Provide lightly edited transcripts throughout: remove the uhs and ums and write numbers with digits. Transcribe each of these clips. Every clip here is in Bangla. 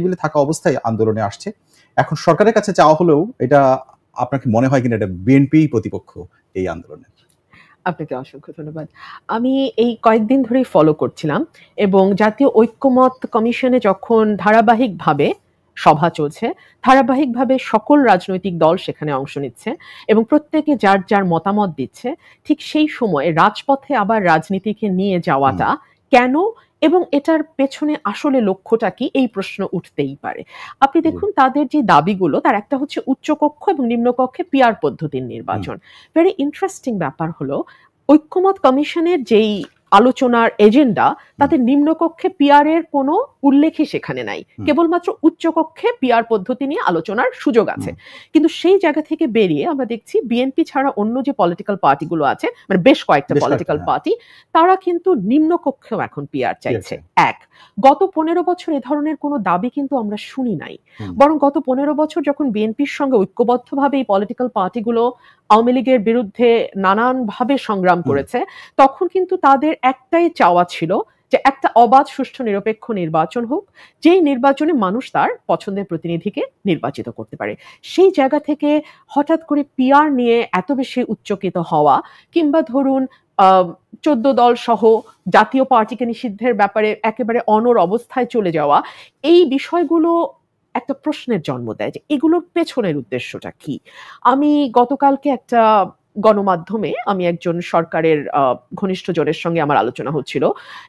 টেবিলে থাকা অবস্থায় আন্দোলনে আসছে। এখন সরকারের কাছে চাওয়া হলেও এটা আপনার কি মনে হয় কিনা এটা বিএনপি প্রতিপক্ষ এই আন্দোলনে? আপনাকে অসংখ্য ধন্যবাদ। আমি এই কয়েকদিন ধরেই ফলো করছিলাম এবং জাতীয় ঐক্যমত কমিশনে যখন ধারাবাহিকভাবে সভা চলছে, ধারাবাহিকভাবে সকল রাজনৈতিক দল সেখানে অংশ নিচ্ছে এবং প্রত্যেকে যার যার মতামত দিচ্ছে, ঠিক সেই সময়ে রাজপথে আবার রাজনীতিকে নিয়ে যাওয়াটা কেন এবং এটার পেছনে আসলে লক্ষ্যটা কি, এই প্রশ্ন উঠতেই পারে। আপনি দেখুন তাদের যে দাবিগুলো, তার একটা হচ্ছে উচ্চকক্ষ এবং নিম্নকক্ষে পিআর পদ্ধতির নির্বাচন। ভেরি ইন্টারেস্টিং ব্যাপার হলো ঐক্যমত কমিশনের যেই আলোচনার এজেন্ডা, তাতে নিম্নকক্ষে পিআর এর কোনো উল্লেখই সেখানে নাই, কেবলমাত্র উচ্চকক্ষে পিআর পদ্ধতি নিয়ে আলোচনার সুযোগ আছে। কিন্তু সেই জায়গা থেকে বেরিয়ে আমরা দেখছি বিএনপি ছাড়া অন্য যে পলিটিক্যাল পার্টিগুলো আছে, মানে বেশ কয়েকটা পলিটিক্যাল পার্টি, তারা কিন্তু নিম্নকক্ষেও এখন পিআর চাইছে। এক, গত 15 বছর এ ধরনের কোনো দাবি কিন্তু আমরা শুনি নাই, বরং গত 15 বছর যখন বিএনপির সঙ্গে ঐক্যবদ্ধভাবে এই পলিটিক্যাল পার্টিগুলো আওয়ামী লীগের বিরুদ্ধে নানানভাবে সংগ্রাম করেছে, তখন কিন্তু তাদের একটাই চাওয়া ছিল যে একটা অবাধ, সুষ্ঠু, নিরপেক্ষ নির্বাচন হোক, যেই নির্বাচনে মানুষ তার পছন্দের প্রতিনিধিকে নির্বাচিত করতে পারে। সেই জায়গা থেকে হঠাৎ করে পিআর নিয়ে এত বেশি উচ্চকিত হওয়া, কিংবা ধরুন 14 দল সহ জাতীয় পার্টিকে নিষিদ্ধের ব্যাপারে একেবারে অনড় অবস্থায় চলে যাওয়া, এই বিষয়গুলো একটা প্রশ্নের জন্ম দেয় যে এগুলোর পেছনের উদ্দেশ্যটা কি। আমি গতকালকে একটা গণমাধ্যমে, আমি একজন সরকারের ঘনিষ্ঠ জনের সঙ্গে আমার আলোচনা হচ্ছিল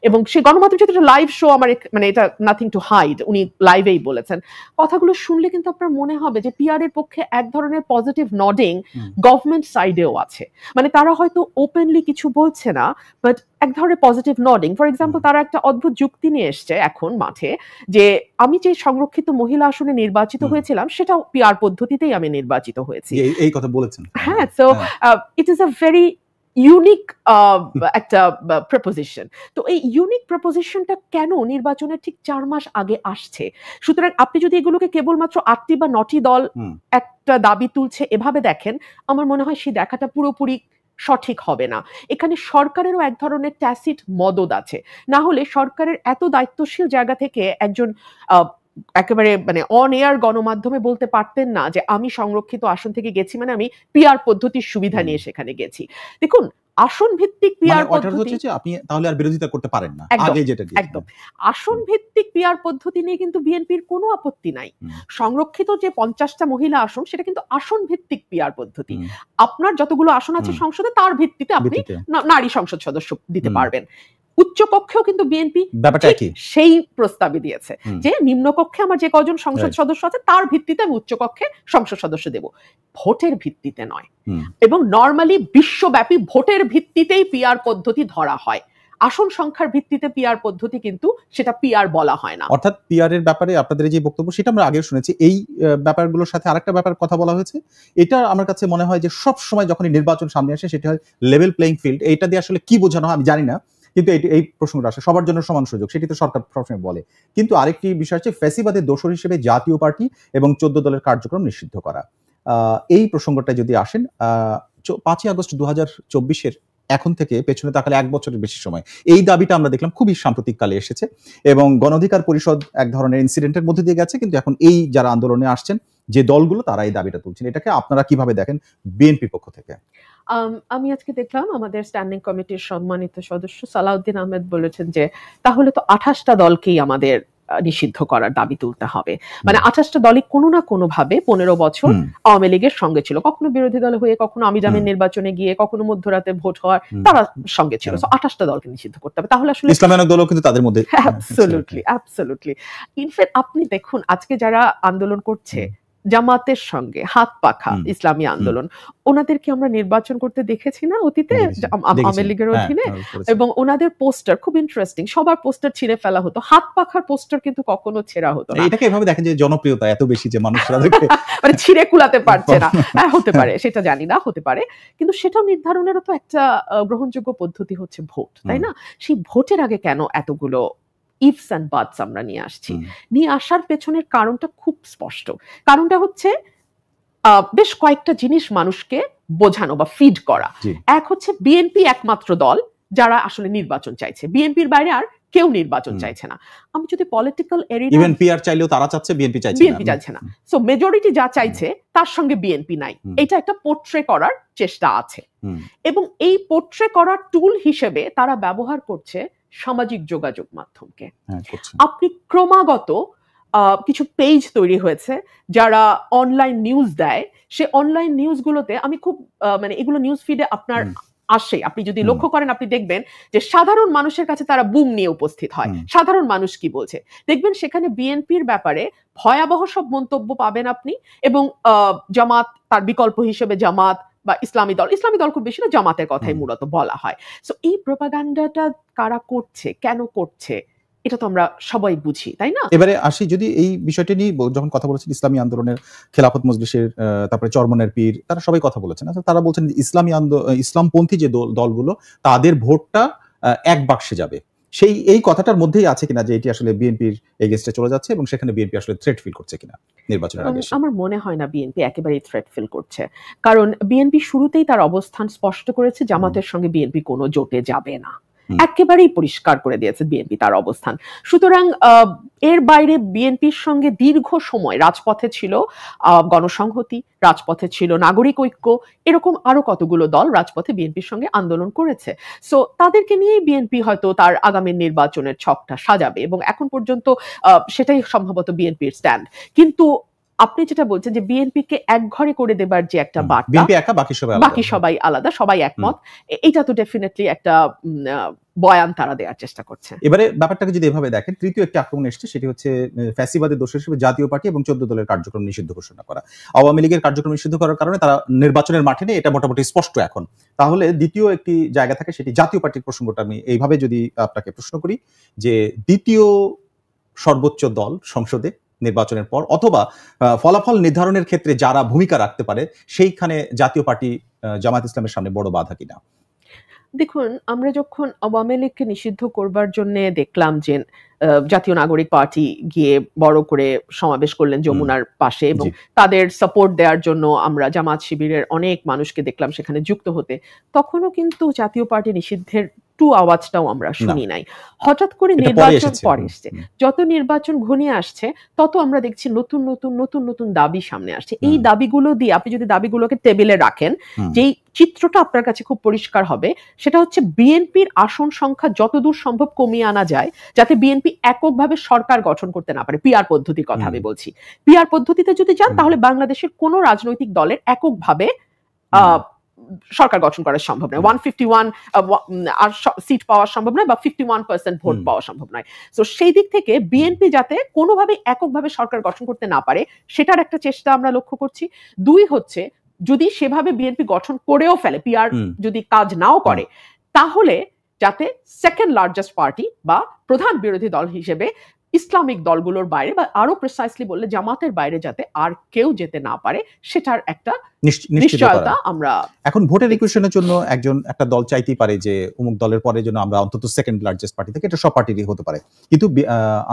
এবং সেই গণমাধ্যম যেহেতু লাইভ শো, আমার মানে এটা নাথিং টু হাইড, উনি লাইভেই বলেছেন। কথাগুলো শুনলে কিন্তু আপনার মনে হবে যে পিআর এর পক্ষে এক ধরনের পজিটিভ নডিং গভর্নমেন্ট সাইডেও আছে। মানে তারা হয়তো ওপেনলি কিছু বলছে না, বাট এক ধরনের পজিটিভ নডিং। ফর এক্সাম্পল, তারা একটা অদ্ভুত যুক্তি নিয়ে এসছে এখন মাঠে, যে আমি যে সংরক্ষিত মহিলা আসনে নির্বাচিত হয়েছিলাম সেটাও পিআর পদ্ধতিতেই আমি নির্বাচিত হয়েছি। এই কথা বলেছেন। হ্যাঁ, so it is a very unique একটা প্রপোজিশন। তো এই ইউনিক প্রপোজিশনটা কেন নির্বাচনের ঠিক 4 মাস আগে আসছে? সুতরাং আপনি যদি এগুলোকে কেবলমাত্র 8টি বা 9টি দল একটা দাবি তুলছে এভাবে দেখেন, আমার মনে হয় সেই দেখাটা পুরোপুরি সঠিক হবে না। এখানে সরকারেরও এক ধরনের ট্যাসিট মদদ আছে। না হলে সরকারের এত দায়িত্বশীল জায়গা থেকে একজন একেবারে মানে অন এয়ার গণমাধ্যমে বলতে পারতেন না যে আমি সংরক্ষিত আসন থেকে গেছি, মানে আমি পিআর পদ্ধতির সুবিধা নিয়ে সেখানে গেছি। দেখুন, আসন ভিত্তিক পিআর পদ্ধতি হচ্ছে আপনি তাহলে আর বিরোধিতা করতে পারেন না, আগে যেটা একদম আসন ভিত্তিক পিআর পদ্ধতি নিয়ে কিন্তু বিএনপির কোনো আপত্তি নাই। সংরক্ষিত যে 50টা মহিলা আসন, সেটা কিন্তু আসন ভিত্তিক পিআর পদ্ধতি। আপনার যতগুলো আসন আছে সংসদে, তার ভিত্তিতে আপনি নারী সংসদ সদস্য দিতে পারবেন। উচ্চকক্ষেও কিন্তু বিএনপি সেই প্রস্তাবই দিয়েছে যে নিম্নকক্ষে আমার যে কজন সংসদ সদস্য আছে তার ভিত্তিতে আমি উচ্চকক্ষে সংসদ সদস্য দেব, ভোটের ভিত্তিতে নয়। এবং নরমালি বিশ্বব্যাপী ভোটের ভিত্তিতেই পিআর পদ্ধতি ধরা হয়, আসন সংখ্যার ভিত্তিতে পিআর পদ্ধতি কিন্তু সেটা পিআর বলা হয় না। অর্থাৎ পিআর এর ব্যাপারে আপনাদের যে বক্তব্য, সেটা আমরা আগে শুনেছি। এই ব্যাপারগুলোর সাথে আরেকটা ব্যাপার কথা বলা হয়েছে, এটা আমার কাছে মনে হয় যে সব সময় যখন নির্বাচন সামনে আসে সেটা হয় লেভেল প্লেইং ফিল্ড। এইটা দিয়ে আসলে কি বোঝানো হয় আমি জানি না, কিন্তু এই প্রশ্নটা আসে সবার জন্য সমান সুযোগ, সেটি তো সরকার সবসময় বলে। কিন্তু আরেকটি বিষয় হচ্ছে ফ্যাসিবাদের দোসর হিসেবে জাতীয় পার্টি এবং 14 দলের কার্যক্রম নিষিদ্ধ করা। এই প্রসঙ্গটা যদি আসেন, 5ই আগস্ট 2024-এর এখন থেকে পেছনে তাকালে 1 বছরের বেশি সময় এই দাবিটা আমরা দেখলাম খুবই সাম্প্রতিক কালে এসেছে এবং গণ অধিকার পরিষদ এক ধরনের ইনসিডেন্টের মধ্যে দিয়ে গেছে। কিন্তু এখন এই যারা আন্দোলনে আসছেন যে দলগুলো, তারা এই দাবিটা তুলছেন। এটাকে আপনারা কিভাবে দেখেন বিএনপির পক্ষ থেকে? আমি আজকে দেখলাম আমাদের স্ট্যান্ডিং কমিটির সম্মানিত সদস্য সালাউদ্দিন আহমেদ বলেছেন যে তাহলে তো 28টা দলকেই আমাদের নিষিদ্ধ করার দাবি তুলতে হবে। মানে 28টা দলই কোনো না কোনো ভাবে 15 বছর আওয়ামী লীগের সঙ্গে ছিল, কখনো বিরোধী দল হয়ে, কখনো আমি জামিন নির্বাচনে গিয়ে, কখনো মধ্যরাতে ভোট হওয়ার তারা সঙ্গে ছিল। সো 28টা দলকে নিষিদ্ধ করতে হবে। তাহলে আসলে ইসলামিক দলও কিন্তু তাদের মধ্যে। অ্যাবসলিউটলি। ইনফ্যাক্ট আপনি দেখুন আজকে যারা আন্দোলন করছে জামাতের সঙ্গে হাত পাখা ইসলামী আন্দোলন, ওনাদেরকে আমরা নির্বাচন করতে দেখেছি না অতীতে আওয়ামী লীগের অধীনে? এবং ওনাদের পোস্টার খুব ইন্টারেস্টিং, সবার পোস্টার ছিঁড়ে ফেলা হতো, হাত পাখার পোস্টার কিন্তু কখনো ছেঁড়া হতো না। এটাকে এভাবে দেখেন যে জনপ্রিয়তা এত বেশি যে মানুষরা মানে ছিঁড়ে কুলাতে পারছে না। হ্যাঁ, হতে পারে, সেটা জানি না, হতে পারে। কিন্তু সেটাও নির্ধারণেরও তো একটা গ্রহণযোগ্য পদ্ধতি হচ্ছে ভোট, তাই না? সেই ভোটের আগে কেন এতগুলো ইফস অ্যান্ড বাটস আমরা নিয়ে আসছি? নিয়ে আসার পেছনের কারণটা খুব স্পষ্ট। কারণটা হচ্ছে বেশ কয়েকটা জিনিস মানুষকে বোঝানো বা ফিড করা। এক হচ্ছে বিএনপি একমাত্র দল যারা আসলে নির্বাচন চাইছে, বিএনপির বাইরে আর কেউ নির্বাচন চাইছে না। আমি যদি পলিটিক্যাল এরিয়া, ইভেন পিআর চাইলেও তারা চাচ্ছে, বিএনপি চাইছে না। সো মেজরিটি যা চাইছে তার সঙ্গে বিএনপি নাই, এটা একটা পোট্রে করার চেষ্টা আছে। এবং এই পোট্রে করার টুল হিসেবে তারা ব্যবহার করছে সামাজিক যোগাযোগ মাধ্যমকে। আপনি ক্রমাগত কিছু পেজ তৈরি হয়েছে যারা অনলাইন নিউজ দেয়, সে অনলাইন নিউজগুলোতে আমি খুব মানে এগুলো নিউজ ফিডে আপনার আসে, আপনি যদি লক্ষ্য করেন আপনি দেখবেন যে সাধারণ মানুষের কাছে তারা বুম নিয়ে উপস্থিত হয়। সাধারণ মানুষ কি বলছে দেখবেন, সেখানে বিএনপির ব্যাপারে ভয়াবহ সব মন্তব্য পাবেন আপনি, এবং জামাত তার বিকল্প হিসেবে জামাত বা ইসলামী দল খুব বেশি না, জামাতের কথাই মূলত বলা হয়। সো এই প্রোপাগান্ডাটা কারা করছে, কেন করছে, এটা তো আমরা সবাই বুঝি, তাই না? এবারে আসি যদি এই বিষয়টা নিয়ে, যখন কথা বলেছেন ইসলামী আন্দোলনের, খেলাফত মজলিসের, তারপরে চরমনের পীর, তারা সবাই কথা বলেছেন। তারা বলছেন ইসলামপন্থী যে দলগুলো তাদের ভোটটা এক বাক্সে যাবে, এই কথাটার মধ্যেই আছে কিনা যে এটি আসলে বিএনপির এগেইনস্টে চলে যাচ্ছে এবং সেখানে বিএনপি আসলে থ্রেট ফিল করছে কিনা নির্বাচনের আগে? আমার মনে হয় না বিএনপি একেবারেই থ্রেট ফিল করছে, কারণ বিএনপি শুরুতেই তার অবস্থান স্পষ্ট করেছে, জামাতের সঙ্গে বিএনপি কোনো জোটে যাবে না, একেবারেই পরিষ্কার করে দিয়েছে বিএনপি তার অবস্থান। সুতরাং এর বাইরে বিএনপির সঙ্গে দীর্ঘ সময় রাজপথে ছিল গণসংহতি, রাজপথে ছিল নাগরিক ঐক্য, এরকম আরো কতগুলো দল রাজপথে বিএনপির সঙ্গে আন্দোলন করেছে। সো তাদেরকে নিয়েই বিএনপি হয়তো তার আগামী নির্বাচনের ছকটা সাজাবে, এবং এখন পর্যন্ত সেটাই সম্ভবত বিএনপির স্ট্যান্ড। কিন্তু আপনি যেটা বলছেন যে বিএনপিকে এক ঘরে করে দেবার যে একটা বার্তা, বিএনপি একা, বাকি সবাই আলাদা, সবাই একমত, এটা তো ডেফিনেটলি একটা বয়ান তারা দেওয়ার চেষ্টা করছে। এবারে ব্যাপারটাকে যদি এভাবে দেখেন, তৃতীয় একটি আক্রমণ এসেছে, সেটি হচ্ছে ফ্যাসিবাদের দোষ হিসেবে জাতীয় পার্টি এবং 14 দলের কার্যক্রম নিষিদ্ধ ঘোষণা করা। আওয়ামী লীগের কার্যক্রম নিষিদ্ধ করার কারণে তারা নির্বাচনের মাঠে নেই, এটা মোটামুটি স্পষ্ট এখন। তাহলে দ্বিতীয় একটি জায়গা থাকে, সেটি জাতীয় পার্টির প্রসঙ্গটা আমি এইভাবে যদি আপনাকে প্রশ্ন করি, যে দ্বিতীয় সর্বোচ্চ দল সংসদে নির্বাচনের পর, অথবা ফলাফল নির্ধারণের ক্ষেত্রে যারা ভূমিকা রাখতে পারে, সেইখানে জাতীয় পার্টি জামাত ইসলামের সামনে বড় বাধা কিনা? দেখুন, আমরা যখন আওয়ামী লীগকে নিষিদ্ধ করবার জন্য দেখলাম যে জাতীয় নাগরিক পার্টি গিয়ে বড় করে সমাবেশ করলেন যমুনার পাশে, এবং তাদের সাপোর্ট দেওয়ার জন্য আমরা জামাত শিবিরের অনেক মানুষকে দেখলাম সেখানে যুক্ত হতে, তখনও কিন্তু জাতীয় পার্টি নিষিদ্ধের টু আওয়াজটাও আমরা শুনি নাই। হঠাৎ করে নির্বাচন পরে এসছে, যত নির্বাচন ঘনিয়ে আসছে তত আমরা দেখছি নতুন নতুন নতুন নতুন দাবি সামনে আসছে। এই দাবিগুলো দিয়ে আপনি যদি দাবিগুলোকে টেবিলে রাখেন, যেই চিত্রটা আপনার কাছে খুব পরিষ্কার হবে, সেটা হচ্ছে বিএনপির আসন সংখ্যা যতদূর সম্ভব কমিয়ে আনা যায়, যাতে বিএনপি এককভাবে সরকার গঠন করতে না পারে। পিআর পদ্ধতির কথা আমি বলছি। পিআর পদ্ধতিতে যদি যান, তাহলে বাংলাদেশের কোন রাজনৈতিক দলের এককভাবে সরকার গঠন করা সম্ভব নয়। 151 আর সিট পাওয়া সম্ভব নয়, বা 51% ভোট পাওয়া সম্ভব নয়। তো সেই দিক থেকে বিএনপি যাতে কোনোভাবে এককভাবে সরকার গঠন করতে না পারে, সেটার একটা চেষ্টা আমরা লক্ষ্য করছি। দুই হচ্ছে, যদি সেভাবে বিএনপি গঠন করেও ফেলে, পিআর যদি কাজ নাও করে, তাহলে যাতে সেকেন্ড লার্জেস্ট পার্টি বা প্রধান বিরোধী দল হিসেবে ইসলামিক দলগুলোর বাইরে, বা আরো প্রিসাইসলি বললে জামাতের বাইরে, যাতে আর কেউ যেতে না পারে, সেটার একটা নিশ্চয়তা আমরা। এখন ভোটের ইকুয়েশনের জন্য একটা দল চাইতেই পারে যে অমুক দলের পরে যেন আমরা অন্তত সেকেন্ড লার্জেস্ট পার্টি থেকে, এটা সব পার্টিরই হতে পারে। কিন্তু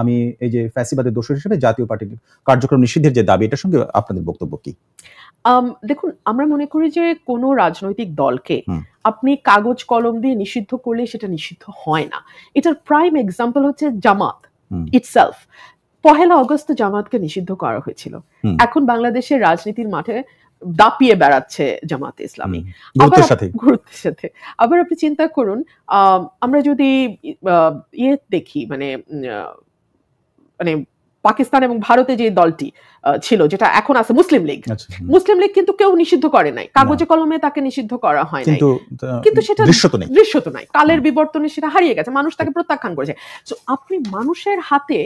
আমি এই যে ফ্যাসিবাদের দোষর হিসেবে জাতীয় পার্টির কার্যক্রম নিষিদ্ধের যে দাবি, এটার সঙ্গে আপনাদের বক্তব্য কি? দেখুন, আমরা মনে করি যে কোনো রাজনৈতিক দলকে আপনি কাগজ কলম দিয়ে নিষিদ্ধ করলে সেটা নিষিদ্ধ হয় না। এটার প্রাইম এক্সাম্পল হচ্ছে জামাত ইটসেলফ। 1 আগস্ট জামাতকে নিষিদ্ধ করা হয়েছিল। এখন বাংলাদেশের রাজনীতির মাঠে দাপিয়ে বেড়াচ্ছে জামাতে ইসলামী গুরুত্বের সাথে। আবার আপনি চিন্তা করুন, আমরা যদি দেখি, মানে পাকিস্তান এবং ভারতে যে দলটি ছিল, যেটা এখন আছে মুসলিম লীগ, মুসলিম লীগ কিন্তু কেউ নিষিদ্ধ করে নাই, কাগজে কলমে তাকে নিষিদ্ধ করা হয় নাই, কিন্তু সেটা দৃশ্যত নাই, কালের বিবর্তনে সেটা হারিয়ে গেছে, মানুষ তাকে প্রত্যাখ্যান করেছে। তো আপনি মানুষের হাতে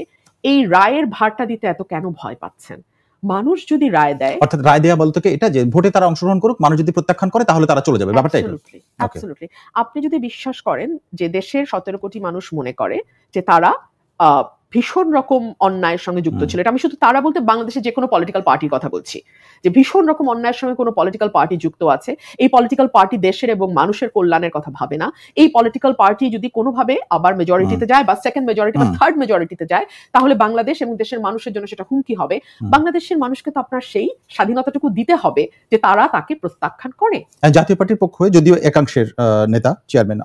এই রায়ের ভারটা দিতে এত কেন ভয় পাচ্ছেন? মানুষ যদি রায় দেয়, অর্থাৎ রায় দেয়া বলতে কি এটা যে ভোটে তারা অংশগ্রহণ করুক, মানুষ যদি প্রত্যাখ্যান করে তাহলে তারা চলে যাবে, ব্যাপারটা এটা? অ্যাবসলিউটলি। আপনি যদি বিশ্বাস করেন যে দেশের 17 কোটি মানুষ মনে করে যে তারা ভীষণ রকম অন্যায়ের সঙ্গে যুক্ত ছিল। এটা আমি শুধু তারা বলতে বাংলাদেশে যে কোনো পলিটিক্যাল পার্টির কথা বলছি, যে ভীষণ রকম অন্যায়ের সঙ্গে কোনো পলিটিক্যাল পার্টি যুক্ত আছে। এই পলিটিক্যাল পার্টি দেশের এবং মানুষের কল্যাণের কথা ভাবে না। এই পলিটিক্যাল পার্টি যদি কোনোভাবে আবার মেজরিটিতে যায় বা সেকেন্ড মেজরিটি বা থার্ড মেজরিটিতে যায়, তাহলে বাংলাদেশ এবং দেশের মানুষের জন্য সেটা হুমকি হবে। বাংলাদেশের মানুষকে তো আপনার সেই স্বাধীনতাটুকু দিতে হবে যে তারা তাকে প্রত্যাখ্যান করে। জাতীয় পার্টির পক্ষ হয়ে যদিও একাংশের নেতা চেয়ারম্যান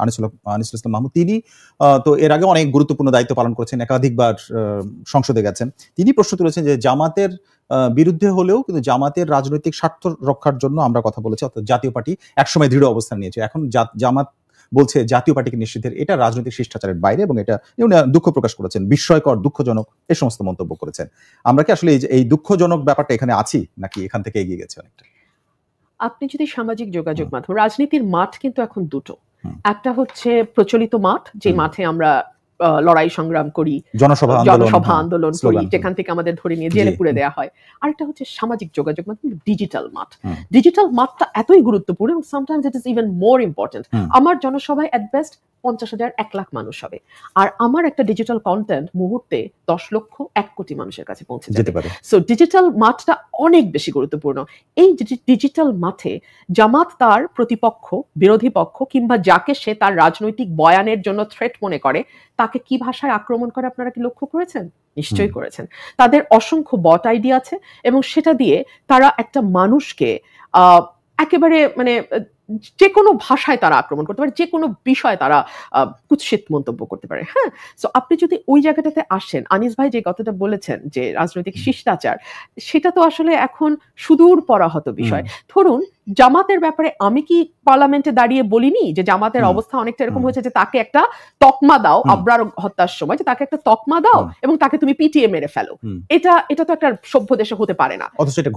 আনিসুল ইসলাম মাহমুদ, তিনি তো এর আগে অনেক গুরুত্বপূর্ণ দায়িত্ব পালন করেছেন, একাধিকবার সংসদে গেছেন। তিনি প্রশ্ন তুলেছেন যে জামাতের বিরুদ্ধে হলেও কিন্তু জামাতের রাজনৈতিক স্বার্থ রক্ষার জন্য আমরা কথা বলেছি, অর্থাৎ জাতীয় পার্টি একসময় দৃঢ় অবস্থান নিয়েছে। এখন জামাত বলছে জাতীয় পার্টিকে নিষিদ্ধের এটা রাজনৈতিক শিষ্টাচারের বাইরে, এবং এটা দুঃখ প্রকাশ করেছেন, বিস্ময়কর, দুঃখজনক এই সমস্ত মন্তব্য করেছেন। আমরা কি আসলে এই দুঃখজনক ব্যাপারটা এখানে আছি, নাকি এখান থেকে এগিয়ে গেছে অনেকটা? আপনি যদি সামাজিক যোগাযোগ মাধ্যম, রাজনীতির মাঠ কিন্তু এখন দুটো। একটা হচ্ছে প্রচলিত মাঠ, যে মাঠে আমরা লড়াই সংগ্রাম করি, জনসভা আন্দোলন করি, যেখান থেকে আমাদের ধরে নিয়ে জেলে পুরে দেওয়া হয়। আরেকটা হচ্ছে সামাজিক যোগাযোগ মাধ্যম, ডিজিটাল মাঠ। ডিজিটাল মাঠটা এতই গুরুত্বপূর্ণ এবং sometimes it is even more important. আমার জনসভায় এট বেস্ট 50,000 1 লাখ মানুষ হবে, আর আমার একটা ডিজিটাল কন্টেন্ট মুহূর্তে 10 লক্ষ 1 কোটি মানুষের কাছে পৌঁছে যেতে পারে। সো ডিজিটাল মাঠটা অনেক বেশি গুরুত্বপূর্ণ। এই ডিজিটাল মাঠে জামাত তার প্রতিপক্ষ, বিরোধী পক্ষ কিংবা যাকে সে তার রাজনৈতিক বয়ানের জন্য থ্রেট মনে করে, তাকে কি ভাষায় আক্রমণ করে আপনারা কি লক্ষ্য করেছেন? নিশ্চয়ই করেছেন। তাদের অসংখ্য বট আইডি আছে এবং সেটা দিয়ে তারা একটা মানুষকে একেবারে মানে যে কোনো ভাষায় তারা আক্রমণ করতে পারে, যে কোনো বিষয়ে তারা কুৎসিত মন্তব্য করতে পারে। হ্যাঁ, সো আপনি যদি ওই জায়গাটাতে আসেন, আনিস ভাই যে কথাটা বলেছেন যে রাজনৈতিক শিষ্টাচার, সেটা তো আসলে এখন সুদূর পরাহত বিষয়। ধরুন জামাতের ব্যাপারে আমি কি পার্লামেন্টে দাঁড়িয়ে বলিনি যে জামাতের অবস্থা অনেকটা এরকম হয়েছে যে তাকে একটা তকমা দাও, আবরার হত্যার সময় যে তাকে একটা তকমা দাও এবং তাকে তুমি পিটিয়ে মেরে ফেলো। এটা তো একটা সভ্য দেশে হতে পারে না, অথচ এটা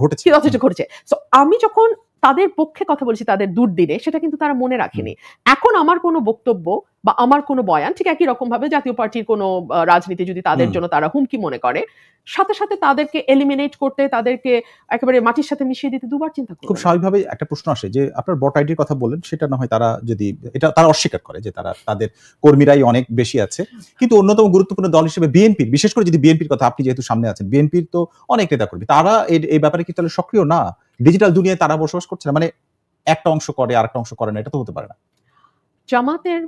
ঘটেছে। সো আমি যখন তাদের পক্ষে কথা বলছি তাদের দুর্দিনে, সেটা কিন্তু তারা মনে রাখেনি। এখন আমার কোনো বক্তব্য বা আমার কোনো বয়ান ঠিক একই রকম ভাবে জাতীয় পার্টির কোনো রাজনীতি যদি তাদের জন্য তারা হুমকি মনে করে, সাথে সাথে তাদেরকে এলিমিনেট করতে, তাদেরকে একেবারে মাটির সাথে মিশিয়ে দিতে দুবার চিন্তা করবে। খুব স্বাভাবিকভাবে একটা প্রশ্ন আসে যে আপনার বট আইডির কথা বললেন, সেটা না হয় তারা যদি এটা তারা অস্বীকার করে যে তাদের কর্মীরাই অনেক বেশি আছে, কিন্তু অন্যতম গুরুত্বপূর্ণ দল হিসেবে বিএনপির, বিশেষ করে যদি বিএনপির কথা, আপনি যেহেতু সামনে আছেন, বিএনপির তো অনেক নেতা কর্মী, তারা এই ব্যাপারে কি তাহলে সক্রিয় না? ডিজিটাল দুনিয়ায় তারা বসবাস করছে না, মানে একটা অংশ করে আরেকটা অংশ করে না, এটা তো হতে পারে না। জামাতের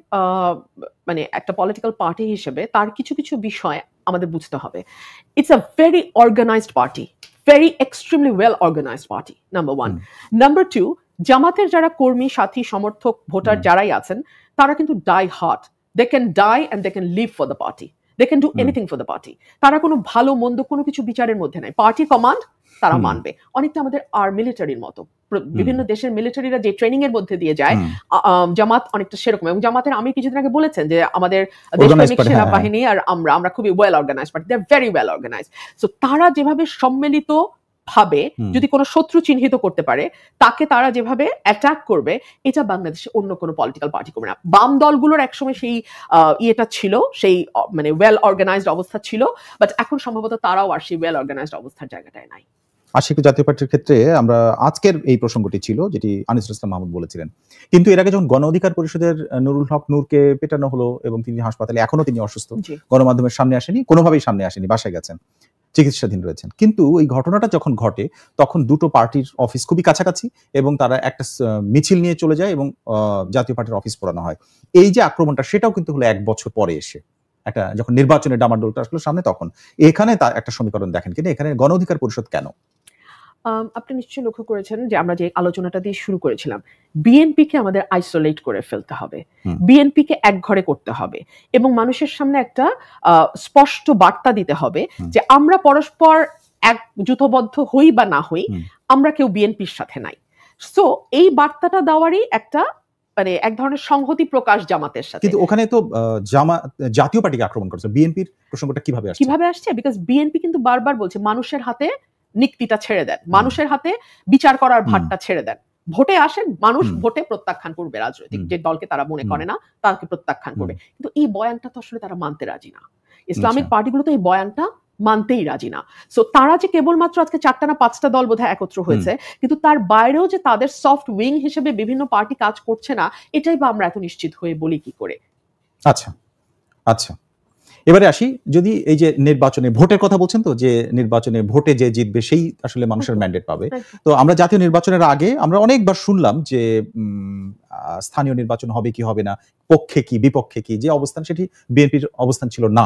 মানে একটা পলিটিক্যাল পার্টি হিসেবে তার কিছু কিছু বিষয় আমাদের বুঝতে হবে। It's a very organised party, very extremely well organised party, number 1। Number 2, জামাতের যারা কর্মী, সাথী, সমর্থক, ভোটার যারাই আছেন, তারা কিন্তু die hard, they can die and they can live for the party, they can do anything for the party. তারা কোনো ভালো মন্দ কোনো কিছু বিচারের মধ্যে নাই, পার্টি কমান্ড তারা মানবে। অনেকটা আমাদের মিলিটারির মতো, বিভিন্ন দেশের মিলিটারিরা যে ট্রেনিং এর মধ্যে দিয়ে যায়, জামাত অনেকটা সেরকম। এবং জামাতের আমি কিছুদিন আগে বলেছেন যে আমাদের দেশপ্রেমিক সেনাবাহিনী আর আমরা খুবই well organised party, they are very well organised. So তারা যেভাবে সম্মিলিত ভাবে যদি কোনো শত্রু চিহ্নিত করতে পারে, তাকে তারা যেভাবে অ্যাটাক করবে, এটা বাংলাদেশে অন্য কোনো পলিটিক্যাল পার্টি করবে না। বাম দলগুলোর একসময় সেই ইয়েটা ছিল, সেই মানে ওয়েল অর্গানাইজড অবস্থা ছিল, বাট এখন সম্ভবত তারাও আর সেই ওয়েল অর্গানাইজড অবস্থার জায়গাটায় নাই। আশিক জাতীয় পার্টির ক্ষেত্রে আমরা আজকের এই প্রসঙ্গটি ছিল যেটি আনিসুল ইসলাম মাহমুদ বলেছিলেন, কিন্তু এর আগে যখন গণ অধিকার পরিষদের নুরুল হক নূরকে পেটানো হলো এবং তিনি হাসপাতালে, এখনো তিনি অসুস্থ, গণমাধ্যমের সামনে আসেনি, কোনোভাবেই সামনে আসেনি, বাসায় গেছেন, চিকিৎসাধীন রয়েছেন। কিন্তু এই ঘটনাটা যখন ঘটে তখন দুটো পার্টির অফিস খুবই কাছাকাছি এবং তারা একটা মিছিল নিয়ে চলে যায় এবং জাতীয় পার্টির অফিস পোড়ানো হয়। এই যে আক্রমণটা, সেটাও কিন্তু হলো 1 বছর পরে এসে, একটা যখন নির্বাচনের ডামাডোলটা আসলো সামনে, তখন এখানে তার একটা সমীকরণ দেখেন, কিন্তু এখানে গণ অধিকার পরিষদ কেন? আপনি নিশ্চয়ই লক্ষ্য করেছেন যে আমরা যে আলোচনাটা দিয়ে শুরু করেছিলাম, বিএনপিকে আমাদের আইসোলেট করে ফেলতে হবে, বিএনপিকে এক ঘরে করতে হবে এবং মানুষের সামনে একটা স্পষ্ট বার্তা দিতে হবে যে আমরা পরস্পর এক জুথবদ্ধ হই বা না হই, আমরা কেউ বিএনপির সাথে নাই। সো এই বার্তাটা দেওয়ারই একটা মানে এক ধরনের সংহতি প্রকাশ জামাতের সাথে। কিন্তু ওখানে তো জাতীয় পার্টিকে আক্রমণ করছে, বিএনপির প্রসঙ্গটা কিভাবে আসছে? বিকজ বিএনপি কিন্তু বারবার বলছে মানুষের হাতে নিক্তিটা ছেড়ে দেন, মানুষের হাতে বিচার করার ভারটা ছেড়ে দেন, ভোটে আসেন, মানুষ ভোটে প্রত্যাখ্যান করবে, রাজনৈতিক যে দলকে তারা মনে করে না তাকে প্রত্যাখ্যান করবে। কিন্তু এই বয়ানটা তো আসলে তারা মানতে রাজি না, ইসলামিক পার্টিগুলো তো এই বয়ানটা মানতেই রাজি না। সো তারা যে কেবলমাত্র আজকে 4টা না 5টা দল বোধহয় একত্র হয়েছে, কিন্তু তার বাইরেও যে তাদের সফট উইং হিসেবে বিভিন্ন পার্টি কাজ করছে না, এটাই বা আমরা এত নিশ্চিত হয়ে বলি কি করে? আচ্ছা, এবারে আসি, যদি এই যে নির্বাচনে ভোটের কথা বলছেন, তো যে নির্বাচনে ভোটে যে জিতবে সেই আসলে মানুষের ম্যান্ডেট পাবে। তো আমরা জাতীয় নির্বাচনের আগে আমরা অনেকবার শুনলাম যে স্থানীয় নির্বাচন হবে কি হবে না, পক্ষে কি বিপক্ষে কি, যে অবস্থান সেটি বিএনপির অবস্থান ছিল না।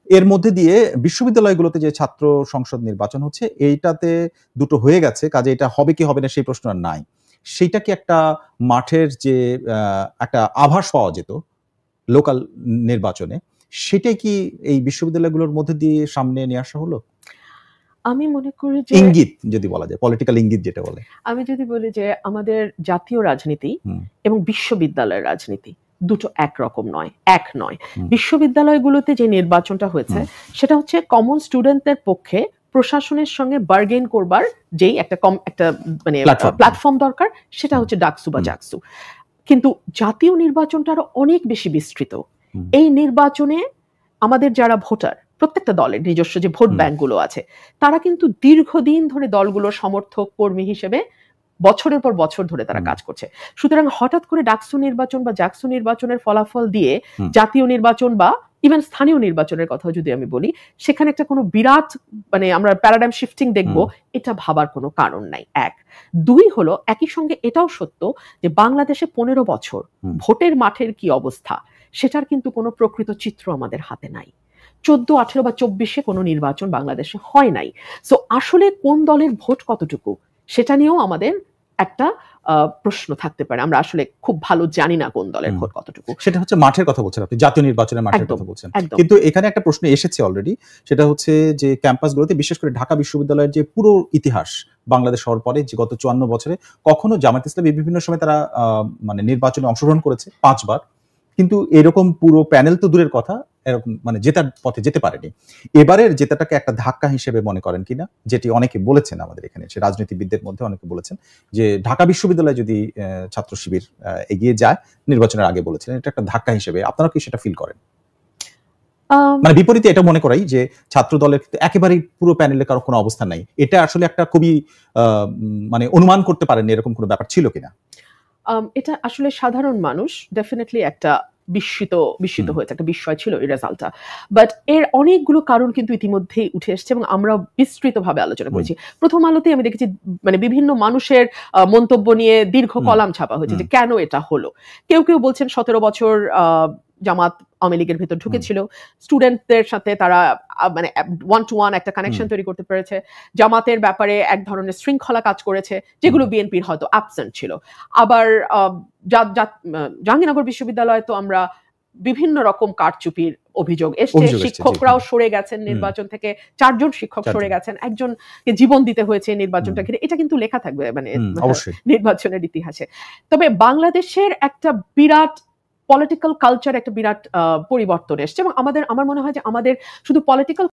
এর মধ্যে দিয়ে বিশ্ববিদ্যালয়গুলোতে যে ছাত্র সংসদ নির্বাচন হচ্ছে, এইটাতে দুটো হয়ে গেছে, কাজে এটা হবে কি হবে না সেই প্রশ্ন আর নাই। সেইটা কি একটা মাঠের যে একটা আভাস পাওয়া যেত লোকাল নির্বাচনে, সেটাই কি এই বিশ্ববিদ্যালয়গুলোর মধ্যে দিয়ে সামনে নিয়ে আসা হলো? আমি মনে করি যে ইঙ্গিত যদি বলা যায়, পলিটিক্যাল ইঙ্গিত যেটা বলে। আমি যদি বলি যে আমাদের জাতীয় রাজনীতি এবং বিশ্ববিদ্যালয়ের রাজনীতি দুটো একরকম নয়, এক নয়। বিশ্ববিদ্যালয়গুলোতে যে নির্বাচনটা হয়েছে সেটা হচ্ছে কমন স্টুডেন্টদের পক্ষে প্রশাসনের সঙ্গে বার্গেন করবার যেই একটা মানে প্ল্যাটফর্ম দরকার, সেটা হচ্ছে ডাকসু বা জাকসু। কিন্তু জাতীয় নির্বাচনটা আরো অনেক বেশি বিস্তৃত। এই নির্বাচনে আমাদের যারা ভোটার, প্রত্যেকটা দলের নিজস্ব যে ভোট ব্যাংকগুলো আছে, তারা কিন্তু দীর্ঘদিন ধরে দলগুলোর সমর্থক কর্মী হিসেবে বছরের পর বছর ধরে তারা কাজ করছে। সুতরাং হঠাৎ করে ডাকসু নির্বাচন বা জাকসু নির্বাচনের ফলাফল দিয়ে জাতীয় নির্বাচন বা ইভেন স্থানীয় নির্বাচনের কথা যদি আমি বলি, সেখানে একটা কোনো বিরাট মানে আমরা প্যারাডাইম শিফটিং দেখবো, এটা ভাবার কোনো কারণ নাই। এক, দুই হলো একই সঙ্গে এটাও সত্য যে বাংলাদেশে 15 বছর ভোটের মাঠের কি অবস্থা সেটার কিন্তু কোনো প্রকৃত চিত্র আমাদের হাতে নাই। 14, 18 বা 24-এ কোনো নির্বাচন বাংলাদেশে হয় নাই। সো আসলে কোন দলের ভোট কতটুকু সেটা নিয়েও আমাদের একটা প্রশ্ন থাকতে পারে। আমরা আসলে খুব ভালো জানি না কোন দলের ভোট কতটুকু। সেটা হচ্ছে মাঠের কথা বলছেন আপনি, জাতীয় নির্বাচনের মাঠের কথা বলছেন। কিন্তু এখানে একটা প্রশ্ন এসেছে অলরেডি, সেটা হচ্ছে যে ক্যাম্পাসগুলোতে বিশেষ করে ঢাকা বিশ্ববিদ্যালয়ের যে পুরো ইতিহাস বাংলাদেশ হওয়ার পরে যে গত 54 বছরে কখনো জামায়াত ইসলামী বিভিন্ন সময় তারা মানে নির্বাচনে অংশগ্রহণ করেছে 5 বার, কিন্তু এরকম পুরো প্যানেল তো দূরের কথা, এরকম মানে জেতার পথে যেতে পারেনি। এবারের জেতাটাকে একটা ধাক্কা হিসেবে মনে করেন কিনা, যেটি অনেকে বলেছেন আমাদের এখানে, সে রাজনীতিবিদদের মধ্যে অনেকে বলেছেন যে ঢাকা বিশ্ববিদ্যালয়ে যদি ছাত্র শিবির এগিয়ে যায়, নির্বাচনের আগে বলেছিলেন, এটা একটা ধাক্কা হিসেবে আপনারা কি সেটা ফিল করেন? মানে বিপরীতে এটা মনে করাই যে ছাত্র দলের একেবারেই পুরো প্যানেলে কারো কোনো অবস্থান নাই, এটা আসলে একটা খুবই মানে অনুমান করতে পারেন এরকম কোনো ব্যাপার ছিল কিনা? এটা আসলে সাধারণ মানুষ ডেফিনেটলি একটা বিস্মিত হয়েছে, একটা বিস্ময় ছিল এই রেজাল্টটা। বাট এর অনেকগুলো কারণ কিন্তু ইতিমধ্যেই উঠে এসেছে এবং আমরা বিস্তৃতভাবে আলোচনা করেছি। প্রথম আলোতে আমি দেখেছি মানে বিভিন্ন মানুষের মন্তব্য নিয়ে দীর্ঘ কলাম ছাপা হয়েছে যে কেন এটা হলো। কেউ কেউ বলছেন 17 বছর জামাত আওয়ামী লীগের ভেতর ঢুকেছিল, স্টুডেন্টদের সাথে তারা মানে 1-to-1 একটা কানেকশন তৈরি করতে পেরেছে, জামাতের ব্যাপারে এক ধরনের শৃঙ্খলা কাজ করেছে যেগুলো বিএনপির হয়তো অ্যাবসেন্ট ছিল। আবার জাহাঙ্গীরনগর বিশ্ববিদ্যালয়ে তো আমরা বিভিন্ন রকম কারচুপির অভিযোগ এসছে, শিক্ষকরাও সরে গেছেন নির্বাচন থেকে, 4 জন শিক্ষক সরে গেছেন, একজনকে জীবন দিতে হয়েছে নির্বাচনটা ঘিরে, এটা কিন্তু লেখা থাকবে মানে নির্বাচনের ইতিহাসে। তবে বাংলাদেশের একটা বিরাট পলিটিক্যাল কালচার একটা বিরাট পরিবর্তন এসছে এবং আমার মনে হয় যে আমাদের শুধু পলিটিক্যাল